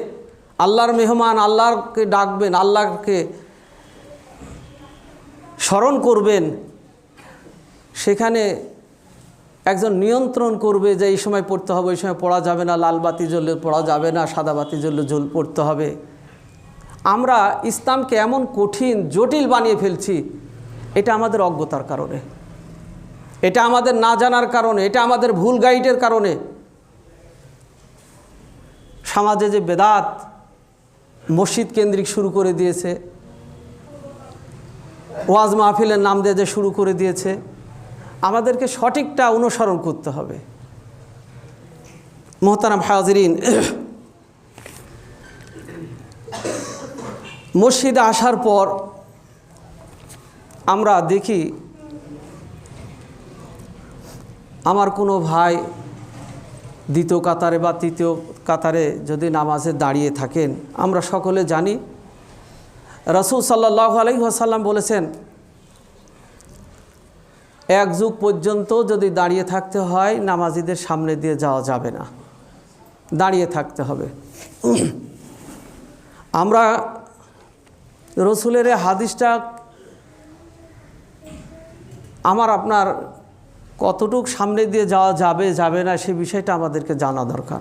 আল্লাহর মেহমান, আল্লাহকে ডাকবেন, আল্লাহকে স্মরণ করবেন, সেখানে একজন নিয়ন্ত্রণ করবে যে এই সময় পড়তে হবে, এই সময় পড়া যাবে না, লাল বাতি জ্বললে পড়া যাবে না, সাদা বাতি জ্বললে পড়তে হবে। আমরা ইসলামকে এমন কঠিন জটিল বানিয়ে ফেলছি, এটা আমাদের অজ্ঞতার কারণে, এটা আমাদের না জানার কারণে, এটা আমাদের ভুল গাইডের কারণে। সমাজে যে বেদাত মসজিদ কেন্দ্রিক শুরু করে দিয়েছে, ওয়াজ মাহফিলের নাম দিয়ে যে শুরু করে দিয়েছে, আমাদেরকে সঠিকটা অনুসরণ করতে হবে। মোহতারাম হাজিরিন, মসজিদে আসার পর আমরা দেখি আমার কোনো ভাই দ্বিতীয় কাতারে বা তৃতীয় কাতারে যদি নামাজে দাঁড়িয়ে থাকেন, আমরা সকলে জানি রাসূল সাল্লাল্লাহু আলাইহি ওয়াসাল্লাম বলেছেন, এক যুগ পর্যন্ত যদি দাঁড়িয়ে থাকতে হয় নামাজিদের সামনে দিয়ে যাওয়া যাবে না, দাঁড়িয়ে থাকতে হবে। আমরা রসুলের হাদিসটা আমার আপনার কতটুক সামনে দিয়ে যাওয়া যাবে যাবে না সে বিষয়টা আমাদেরকে জানা দরকার।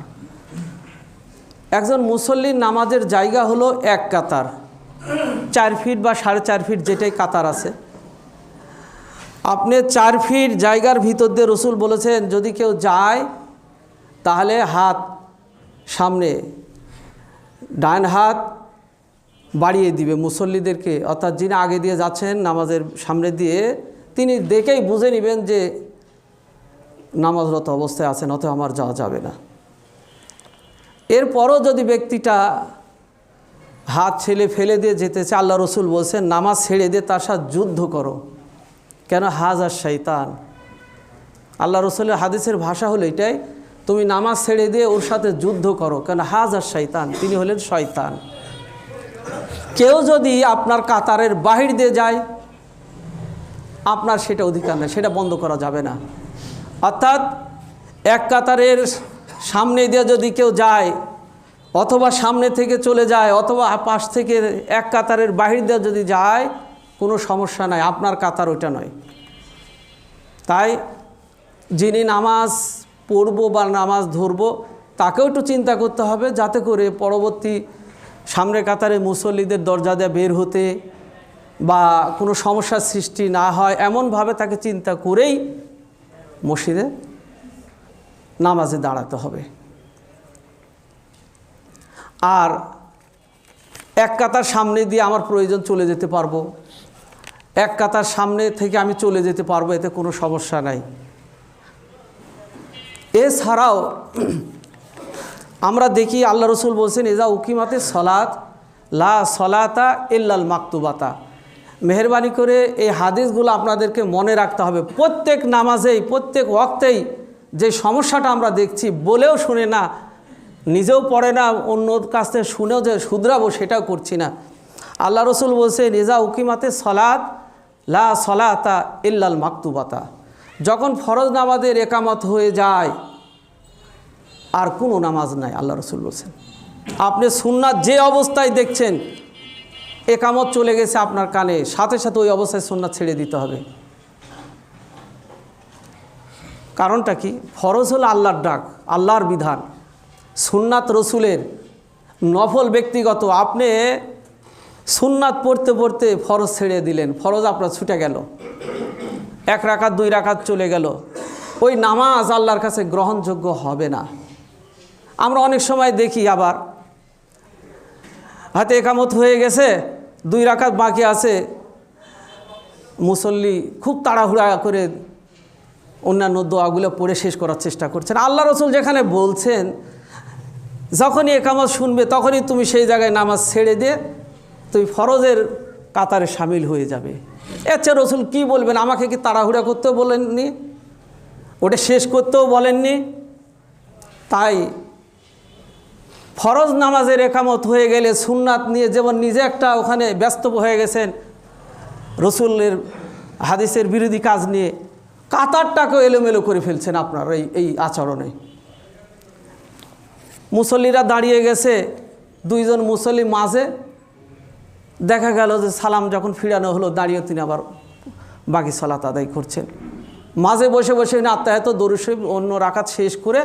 একজন মুসল্লির নামাজের জায়গা হলো এক কাতার, 4 ফিট বা 4.5 ফিট যেটাই কাতার আছে। আপনি 4 ফিট জায়গার ভিতর দিয়ে রসুল বলেছেন যদি কেউ যায় তাহলে হাত সামনে, ডান হাত বাড়িয়ে দিবে মুসল্লিদেরকে, অর্থাৎ যিনি আগে দিয়ে যাচ্ছেন নামাজের সামনে দিয়ে, তিনি দেখেই বুঝে নেবেন যে নামাজরত অবস্থায় আছেন, অত আমার যাওয়া যাবে না। এরপরও যদি ব্যক্তিটা হাত ছেলে ফেলে দিয়ে যেতেছে, আল্লাহ রসুল বলছেন নামাজ ছেড়ে দিয়ে তার সাথে যুদ্ধ করো, কেন হাজার শয়তান। আল্লাহ রসুলের হাদিসের ভাষা হলো এটাই, তুমি নামাজ ছেড়ে দিয়ে ওর সাথে যুদ্ধ করো, কেন হাজার শয়তান, তিনি হলেন শয়তান। কেউ যদি আপনার কাতারের বাহির দিয়ে যায় আপনার সেটা অধিকার নেই, সেটা বন্ধ করা যাবে না। অর্থাৎ এক কাতারের সামনে দিয়ে যদি কেউ যায় অথবা সামনে থেকে চলে যায় অথবা পাশ থেকে এক কাতারের বাহির দিয়ে যদি যায় কোনো সমস্যা নাই, আপনার কাতার ওইটা নয়। তাই যিনি নামাজ পড়ব বা নামাজ ধরব তাকেও একটু চিন্তা করতে হবে, যাতে করে পরবর্তী সামনের কাতারে মুসল্লিদের দরজা দিয়ে বের হতে বা কোনো সমস্যার সৃষ্টি না হয়, এমনভাবে তাকে চিন্তা করেই মসজিদে নামাজে দাঁড়াতে হবে। আর এক কাতার সামনে দিয়ে আমার প্রয়োজন চলে যেতে পারবো, এক কাতার সামনে থেকে আমি চলে যেতে পারবো, এতে কোনো সমস্যা নাই। এছাড়াও আমরা দেখি আল্লাহ রসুল বলছেন ইজা উকিমাতে সলাত লা সলাতা ইল্লাল মাকতুবাতা। মেহরবানি করে এই হাদিসগুলো আপনাদেরকে মনে রাখতে হবে। প্রত্যেক নামাজেই প্রত্যেক ওয়াক্তেই যে সমস্যাটা আমরা দেখছি, বলেও শুনে না, নিজেও পড়ে না, অন্যর কাছ থেকে শুনেও যে শুধরাবো সেটাও করছি না। আল্লাহ রসুল বলছেন ইজা উকিমাতে সলাত লা সলাতা ইল্লাল মাকতুবাতা। যখন ফরজ নামাজের একামত হয়ে যায় আর কোনো নামাজ নাই, আল্লাহ রসুল বলছেন। আপনি সুন্নাত যে অবস্থায় দেখছেন, একামত চলে গেছে আপনার কানে, সাথে সাথে ওই অবস্থায় সুন্নাত ছেড়ে দিতে হবে। কারণটা কি? ফরজ হলো আল্লাহর ডাক, আল্লাহর বিধান, সুন্নাত রসুলের নফল ব্যক্তিগত। আপনি সুন্নাত পড়তে পড়তে ফরজ ছেড়ে দিলেন, ফরজ আপনার ছুটে গেল, 1 রাকাত 2 রাকাত চলে গেল, ওই নামাজ আল্লাহর কাছে গ্রহণযোগ্য হবে না। আমরা অনেক সময় দেখি আবার হাতে একামত হয়ে গেছে, 2 রাকাত বাকি আছে, মুসল্লি খুব তাড়াহুড়া করে অন্যান্য দোয়াগুলো পড়ে শেষ করার চেষ্টা করছেন। আল্লাহ রসুল যেখানে বলছেন যখনই একামত শুনবে তখনই তুমি সেই জায়গায় নামাজ ছেড়ে দিয়ে তুমি ফরজের কাতারে সামিল হয়ে যাবে। আচ্ছা রসুল কি বলবেন? আমাকে কি তাড়াহুড়া করতেও বলেননি, ওটা শেষ করতেও বলেননি? তাই ফরজ নামাজের একামত হয়ে গেলে সুন্নাত নিয়ে যেমন নিজে একটা ওখানে ব্যস্ত হয়ে গেছেন রসুলের হাদিসের বিরোধী কাজ নিয়ে, কাতারটাকেও এলোমেলো করে ফেলছেন আপনার এই আচরণে। মুসল্লিরা দাঁড়িয়ে গেছে, 2 জন মুসল্লি মাঝে, দেখা গেল যে সালাম যখন ফিরানো হলো দাঁড়িয়ে তিনি আবার বাকি সালাত আদায় করছেন। মাঝে বসে বসে আত্মায়াত দরুদ শরীফ অন্য রাকাত শেষ করে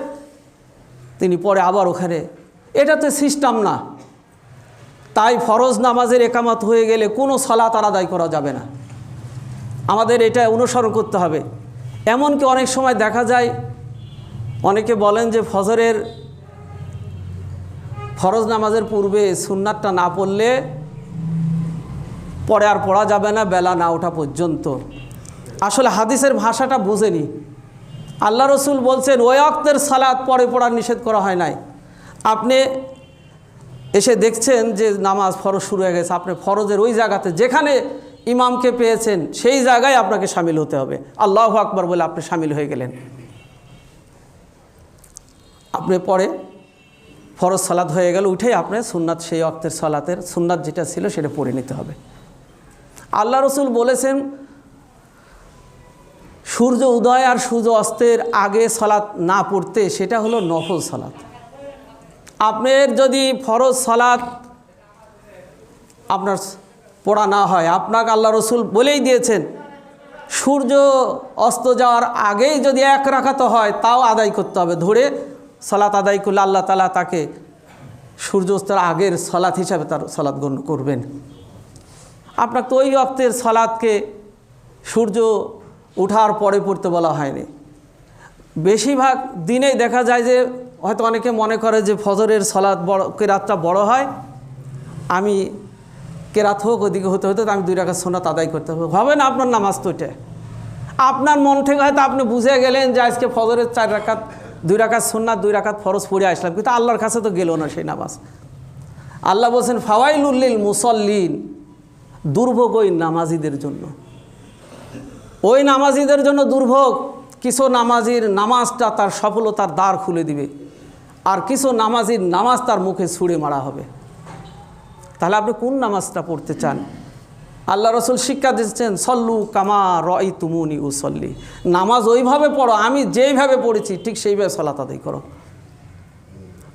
তিনি পরে আবার ওখানে, এটা তো সিস্টেম না। তাই ফরজ নামাজের একামত হয়ে গেলে কোনো সালাত আর আদায় করা যাবে না, আমাদের এটা অনুসরণ করতে হবে। এমনকি অনেক সময় দেখা যায় অনেকে বলেন যে ফরজ নামাজের পূর্বে সুন্নাতটা না পড়লে পরে আর পড়া যাবে না বেলা না ওঠা পর্যন্ত। আসলে হাদিসের ভাষাটা বুঝেনি। আল্লাহ রসুল বলছেন ওই ওয়াক্তের সালাত পরে পড়ার নিষেধ করা হয় নাই। আপনি এসে দেখছেন যে নামাজ ফরজ শুরু হয়ে গেছে, আপনি ফরজের ওই জায়গাতে যেখানে ইমামকে পেয়েছেন সেই জায়গায় আপনাকে শামিল হতে হবে। আল্লাহু আকবার বলে আপনি শামিল হয়ে গেলেন। আপনি পরে ফরজ সালাত হয়ে গেল, উঠেই আপনি সুন্নাত, সেই ওয়াক্তের সালাতের সুন্নাত যেটা ছিল সেটা পড়ে নিতে হবে। আল্লাহ রসুল বলেছেন সূর্য উদয় আর সূর্য অস্তের আগে সালাত না পড়তে, সেটা হলো নফল সালাত। আপনার যদি ফরজ সালাত আপনার পড়া না হয়, আপনাকে আল্লাহ রসুল বলেই দিয়েছেন সূর্য অস্ত যাওয়ার আগেই যদি এক রাকাত হয় তাও আদায় করতে হবে। ধরে সালাত আদায় করলে আল্লাহ তাআলা তাকে সূর্য অস্তের আগের সালাত হিসাবে তার সালাত গণ্য করবেন। আপনাকে তো ওই ওয়াক্তের সালাতকে সূর্য ওঠার পরে পড়তে বলা হয়নি। বেশিরভাগ দিনেই দেখা যায় যে হয়তো অনেকে মনে করে যে ফজরের সালাত বড়, কেরাতটা বড় হয়, আমি কেরাত হোক ওদিকে হতে হতে আমি 2 রাকাত সুন্নাত আদায় করতে হবে না। আপনার নামাজ তো এটা আপনার মন থেকে হয়তো আপনি বুঝে গেলেন যে আজকে ফজরের 4 রাকাত 2 রাকাত সুন্নাত 2 রাকাত ফরজ পড়ে আসলাম, কিন্তু আল্লাহর কাছে তো গেল না সেই নামাজ। আল্লাহ বলছেন ফাওয়াইলুল লিল মুসাল্লিন, দুর্ভোগ ওই নামাজিদের জন্য। ওই নামাজিদের জন্য দুর্ভোগ। কিছু নামাজির নামাজটা তার সফলতার দ্বার খুলে দিবে, আর কিছু নামাজির নামাজ তার মুখে ছুঁড়ে মারা হবে। তাহলে আপনি কোন নামাজটা পড়তে চান? আল্লাহ রসুল শিক্ষা দিচ্ছেন সল্লু কামা রাআইতুমুনি উসল্লি, নামাজ ওইভাবে পড়ো, আমি যেইভাবে পড়েছি ঠিক সেইভাবে সালাত আদায় করো।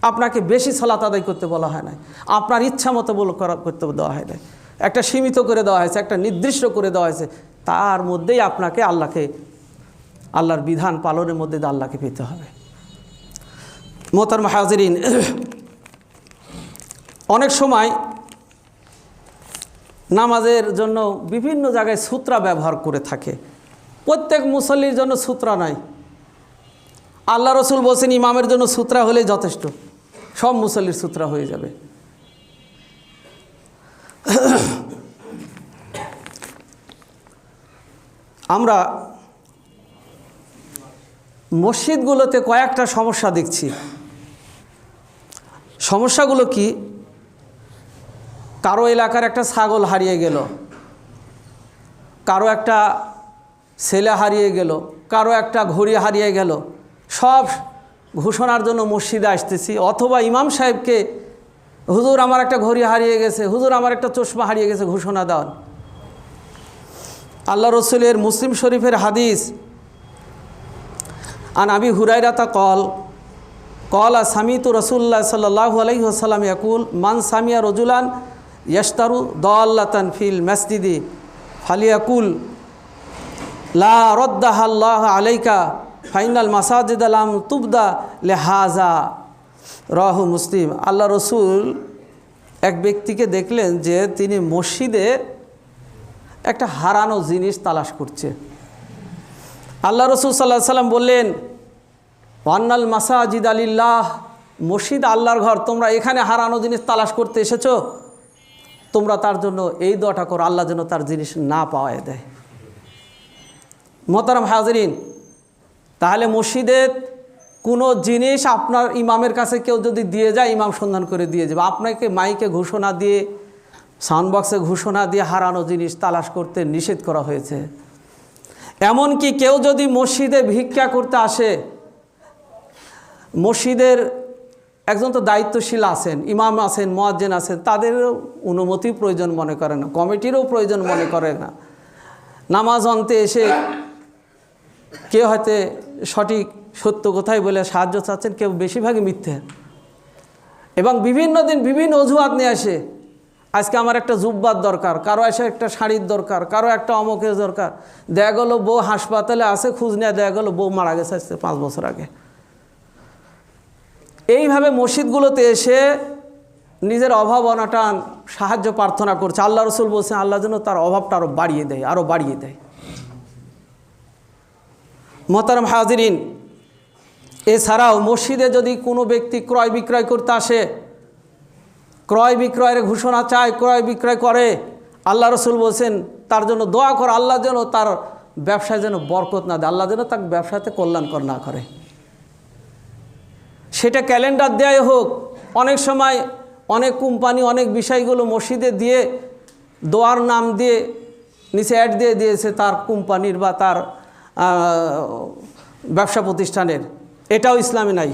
আপনাকে বেশি সালাত আদায় করতে বলা হয় না, আপনার ইচ্ছা মতো করতে দেওয়া হয় না। একটা সীমিত করে দেওয়া হয়েছে, একটা নির্দিষ্ট করে দেওয়া হয়েছে, তার মধ্যেই আপনাকে আল্লাহর বিধান পালনের মধ্যে আল্লাহকে পেতে হবে। মোহতারম হাজিরিন, অনেক সময় নামাজের জন্য বিভিন্ন জায়গায় সূত্রা ব্যবহার করে থাকে। প্রত্যেক মুসল্লির জন্য সূত্রা নাই। আল্লাহ রসুল বলছেন ইমামের জন্য সূত্রা হলেই যথেষ্ট, সব মুসল্লির সূত্রা হয়ে যাবে। আমরা মসজিদগুলোতে কয়েকটা সমস্যা দেখছি। সমস্যাগুলো কি? কারো এলাকার একটা ছাগল হারিয়ে গেল, কারো একটা ছেলে হারিয়ে গেল, কারো একটা ঘড়ি হারিয়ে গেল, সব ঘোষণার জন্য মসজিদে আসতেছি। অথবা ইমাম সাহেবকে হুজুর আমার একটা ঘড়ি হারিয়ে গেছে, হুজুর আমার একটা চশমা হারিয়ে গেছে ঘোষণা দেওয়ার। আল্লাহ রসুলের মুসলিম শরীফের হাদিস, আন আবি হুরায়রাতা কল সামিতু রাসূলুল্লাহ সাল্লাল্লাহু আলাইহি ওয়াসাল্লাম ইয়াকুল মান সামিয়া রজুলান ইয়াশতারু দাল্লাতান ফিল মসজিদি ফালিয়াকুল লা রাদ্দাহা আল্লাহু আলাইকা ফাইনাল মাসাজিদ লাম তুবদা লিহাযা, রাহু মুসলিম। আল্লাহ রসুল এক ব্যক্তিকে দেখলেন যে তিনি মসজিদে একটা হারানো জিনিস তালাশ করছে। আল্লাহ রসুল সাল্লাল্লাহু আলাইহি ওয়াসাল্লাম বললেন ওয়ান্নাল মাসাজিদ আলিল্লাহ, মসজিদ আল্লাহর ঘর, তোমরা এখানে হারানো জিনিস তালাশ করতে এসেছো, তোমরা তার জন্য এই দোয়াটা করো আল্লাহ যেন তার জিনিস না পাওয়ায় দেয়। মোহতারাম হাজিরিন, তাহলে মসজিদে কোনো জিনিস আপনার ইমামের কাছে কেউ যদি দিয়ে যায়, ইমাম সন্ধান করে দিয়ে যাবে। আপনাকে মাইকে ঘোষণা দিয়ে, সাউন্ড বক্সে ঘোষণা দিয়ে হারানো জিনিস তালাশ করতে নিষেধ করা হয়েছে। এমনকি কেউ যদি মসজিদে ভিক্ষা করতে আসে, মসজিদের একজন তো দায়িত্বশীল আছেন, ইমাম আছেন, মুয়াজ্জিন আছেন, তাদেরও অনুমতি প্রয়োজন মনে করে না, কমিটিরও প্রয়োজন মনে করে না। নামাজ অন্তে এসে কেউ হয়তো সঠিক সত্য কথাই বলে সাহায্য চাচ্ছেন, কেউ বেশিরভাগই মিথ্যে, এবং বিভিন্ন দিন বিভিন্ন অজুহাত নিয়ে আসে। আজকে আমার একটা জুব্বার দরকার, কারো এসে একটা শাড়ির দরকার, কারো একটা অমকের দরকার। দেখা গেলো বউ হাসপাতালে আছে, খোঁজ নেওয়া দেখা গেলো বউ মারা গেছে আজকে 5 বছর আগে। এইভাবে মসজিদগুলোতে এসে নিজের অভাব অনাটন সাহায্য প্রার্থনা করছে। আল্লাহ রসুল বলছেন আল্লাহ যেন তার অভাবটা আরও বাড়িয়ে দেয়, আরও বাড়িয়ে দেয়। মোহতারাম হাজিরিন, এছাড়াও মসজিদে যদি কোনো ব্যক্তি ক্রয় বিক্রয় করতে আসে, ক্রয় বিক্রয়ের ঘোষণা চায়, ক্রয় বিক্রয় করে, আল্লাহ রসুল বলছেন তার জন্য দোয়া কর, আল্লাহ যেন তার ব্যবসায় যেন বরকত না দেয়, আল্লাহ যেন তার ব্যবসাতে কল্যাণকর না করে। সেটা ক্যালেন্ডার দেওয়াই হোক, অনেক সময় অনেক কোম্পানি অনেক বিষয়গুলো মসজিদে দিয়ে দোয়ার নাম দিয়ে নিচে অ্যাড দিয়ে দিয়েছে তার কোম্পানির বা তার ব্যবসা প্রতিষ্ঠানের, এটাও ইসলামে নাই।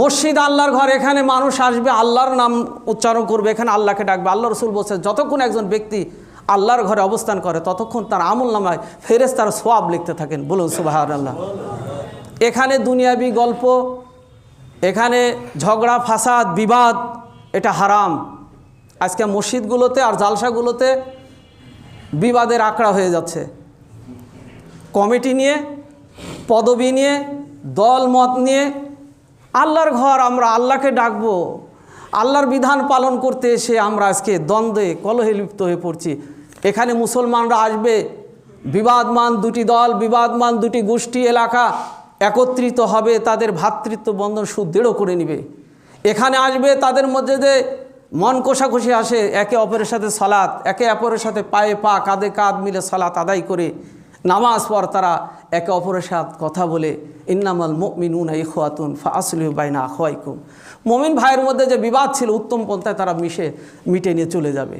মসজিদ আল্লাহর ঘর, এখানে মানুষ আসবে, আল্লাহর নাম উচ্চারণ করবে, এখানে আল্লাহকে ডাকবে। আল্লাহ রসুল বলছে যতক্ষণ একজন ব্যক্তি আল্লাহর ঘরে অবস্থান করে ততক্ষণ তার আমল নামায় ফেরেশতারা সওয়াব লিখতে থাকেন। বলুন সুবহানাল্লাহ। এখানে দুনিয়াবি গল্প, এখানে ঝগড়া ফাসাদ বিবাদ, এটা হারাম। আজকে মসজিদগুলোতে আর জালসাগুলোতে বিবাদের আঁকড়া হয়ে যাচ্ছে, কমিটি নিয়ে, পদবি নিয়ে, দল মত নিয়ে। আল্লাহর ঘর, আমরা আল্লাহকে ডাকবো, আল্লাহর বিধান পালন করতে এসে আমরা আজকে দ্বন্দ্বে কলহে লিপ্ত হয়ে পড়ছি। এখানে মুসলমানরা আসবে, বিবাদমান দুটি দল, বিবাদমান দুটি গোষ্ঠী, এলাকা একত্রিত হবে, তাদের ভ্রাতৃত্ব বন্ধন সুদৃঢ় করে নেবে। এখানে আসবে, তাদের মধ্যে যে মন কষাকষি আসে, একে অপরের সাথে সালাত, একে অপরের সাথে পায়ে পা কাঁধে কাঁধ মিলে সালাত আদায় করে নামাজ পর তারা একে অপরের সাথে কথা বলে, ইন্নামাল মুমিনুনা ইখওয়াতুন ফাআসলিহু বাইনা আখওয়াইকুম। মুমিন ভাইয়ের মধ্যে যে বিবাদ ছিল উত্তম পন্থায় তারা মিটে নিয়ে চলে যাবে।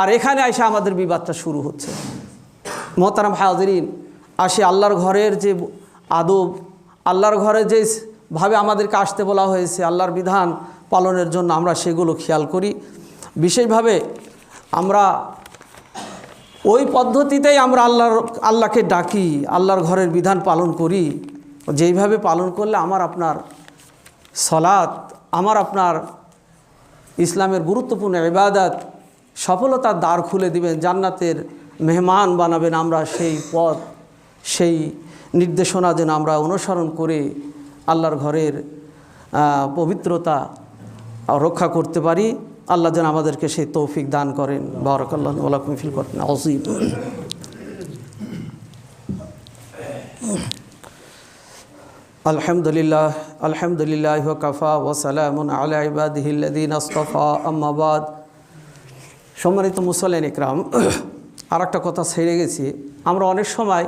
আর এখানে এসে আমাদের বিবাদটা শুরু হচ্ছে। মোহতারাম হাজিরিন, আসে আল্লাহর ঘরের যে আদব, আল্লাহর ঘরে যেভাবে আমাদেরকে আসতে বলা হয়েছে আল্লাহর বিধান পালনের জন্য, আমরা সেগুলো খেয়াল করি। বিশেষভাবে আমরা ওই পদ্ধতিতেই আমরা আল্লাহকে ডাকি, আল্লাহর ঘরের বিধান পালন করি। যেইভাবে পালন করলে আমার আপনার সালাত, আমার আপনার ইসলামের গুরুত্বপূর্ণ ইবাদত সফলতার দ্বার খুলে দিবেন, জান্নাতের মেহমান বানাবেন। আমরা সেই পথ, সেই নির্দেশনা যেন আমরা অনুসরণ করে আল্লাহর ঘরের পবিত্রতা রক্ষা করতে পারি। আল্লাহ যেন আমাদেরকে সেই তৌফিক দান করেন। বারাকাল্লাহু ওয়া লাকুম ফিল কোরআনিল আযীম। আলহামদুলিল্লাহ, আলহামদুলিল্লাহ ওয়া কাফা ওয়া সালামুন আলা ইবাদিহিল্লাযীনা আসতাফা, আম্মা বাদ। সম্মানিত মুসল্লিন ইকরাম, আর একটা কথা ছেড়ে গেছি। আমরা অনেক সময়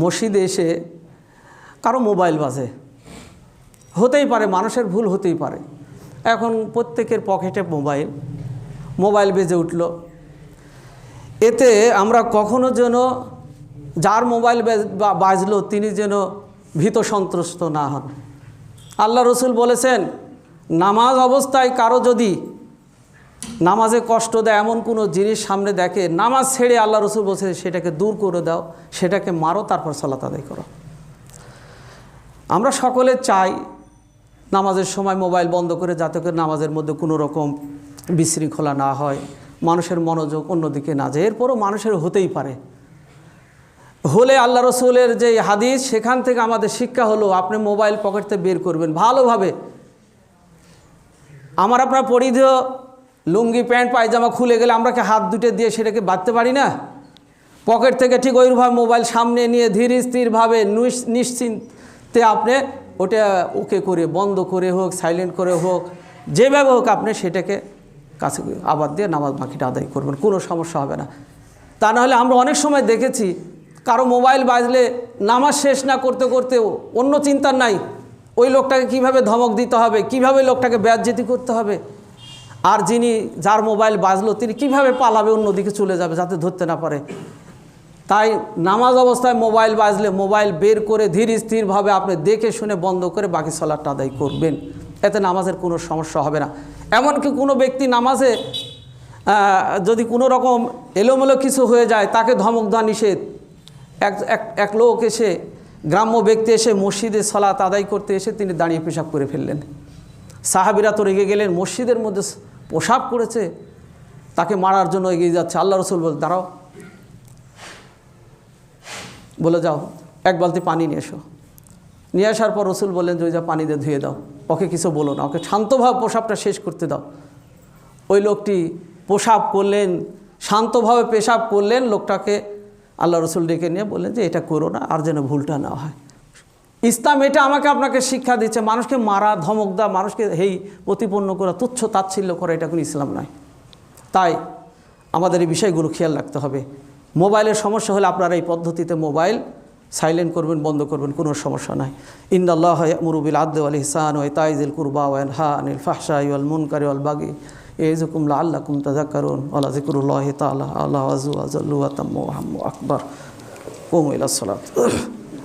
মসজিদে এসে কারো মোবাইল বাজে, হতেই পারে, মানুষের ভুল হতেই পারে। এখন প্রত্যেকের পকেটে মোবাইল বেজে উঠল। এতে আমরা কখনো যেন যার মোবাইল বাজলো তিনি যেন ভীত সন্ত্রস্ত না হন। আল্লাহ রসুল বলেছেন, নামাজ অবস্থায় কারো যদি নামাজে কষ্ট দেয় এমন কোনো জিনিস সামনে দেখে, নামাজ ছেড়ে আল্লাহ রসুল বলছে সেটাকে দূর করে দাও, সেটাকে মারো, তারপর সালাত আদায় করো। আমরা সকলে চাই নামাজের সময় মোবাইল বন্ধ করে, যাতে করে নামাজের মধ্যে কোনো রকম বিশৃঙ্খলা না হয়, মানুষের মনোযোগ অন্যদিকে না যায়। এরপরও মানুষের হতেই পারে, হলে আল্লাহ রসুলের যে হাদিস সেখান থেকে আমাদের শিক্ষা হলো আপনি মোবাইল পকেট থেকে বের করবেন ভালোভাবে। আমার আপনার পরিধেয় লুঙ্গি প্যান্ট পায়জামা খুলে গেলে আমরা কি হাত দুটো দিয়ে সেটাকে বাঁধতে পারি না? পকেট থেকে ঠিক ওইভাবে মোবাইল সামনে নিয়ে ধীর স্থিরভাবে নিশ্চিন্তে আপনি ওটা ওকে করে, বন্ধ করে হোক, সাইলেন্ট করে হোক, যেভাবে হোক আপনি সেটাকে কাছে আবার দিয়ে নামাজ বাকিটা আদায় করবেন, কোনো সমস্যা হবে না। তা নাহলে আমরা অনেক সময় দেখেছি কারো মোবাইল বাজলে নামাজ শেষ না করতে করতে অন্য চিন্তা নাই, ওই লোকটাকে কিভাবে ধমক দিতে হবে, কিভাবে লোকটাকে বেয়াজ্জতি করতে হবে, আর যার মোবাইল বাজলো তিনি কিভাবে পালাবে, অন্যদিকে চলে যাবে যাতে ধরতে না পারে। তাই নামাজ অবস্থায় মোবাইল বাজলে মোবাইল বের করে ধীর স্থিরভাবে আপনি দেখে শুনে বন্ধ করে বাকি সালাতটা আদায় করবেন, এতে নামাজের কোনো সমস্যা হবে না। এমনকি কোনো ব্যক্তি নামাজে যদি কোনো রকম এলোমেলো কিছু হয়ে যায় তাকে ধমক দেওয়া নিষেধ। এক লোক এসে, গ্রাম্য ব্যক্তি এসে মসজিদে সালাত আদায় করতে এসে তিনি দাঁড়িয়ে পেশাব করে ফেললেন। সাহাবীরা তো রেগে গেলেন, মসজিদের মধ্যে পেশাব করেছে, তাকে মারার জন্য এগিয়ে যাচ্ছে। আল্লাহ রসুল বলে দাঁড়াও, বলে যাও এক বালতি পানি নিয়ে এসো। নিয়ে আসার পর রসুল বললেন যে ওই যা পানি দিয়ে ধুয়ে দাও, ওকে কিছু বলো না, ওকে শান্তভাবে পেশাবটা শেষ করতে দাও। ওই লোকটি পেশাব করলেন, শান্তভাবে পেশাব করলেন। লোকটাকে আল্লাহ রসুল ডেকে নিয়ে বললেন যে এটা করো না, আর যেন ভুলটা না হয়। ইসলাম এটা আমাকে আপনাকে শিক্ষা দিচ্ছে, মানুষকে মারা, ধমক দেওয়া, মানুষকে হেই প্রতিপন্ন করা, তুচ্ছ তাচ্ছিল্য করা, এটা কোনো ইসলাম নয়। তাই আমাদের এই বিষয়গুলো খেয়াল রাখতে হবে। মোবাইলের সমস্যা হলে আপনারা এই পদ্ধতিতে মোবাইল সাইলেন্ট করবেন, বন্ধ করবেন, কোনো সমস্যা নাই। ইন্নাল্লাহা ইয়া'মুরু বিল আদলি ওয়াল ইহসানি ওয়া ইতা'i যিল কুরবা ওয়া ইয়ানহা আনিল ফাহশাই ওয়াল মুনকারি ওয়াল বাগি ইয়া'iযুকুম লাআল্লাকুম তাযাক্কারুন ওয়া লাযিকরুল্লাহি তাআলা আ'লা ওয়া আযল্লু ওয়া তাম্মু ওয়া আকবার। কুমু ইলাস সালাত।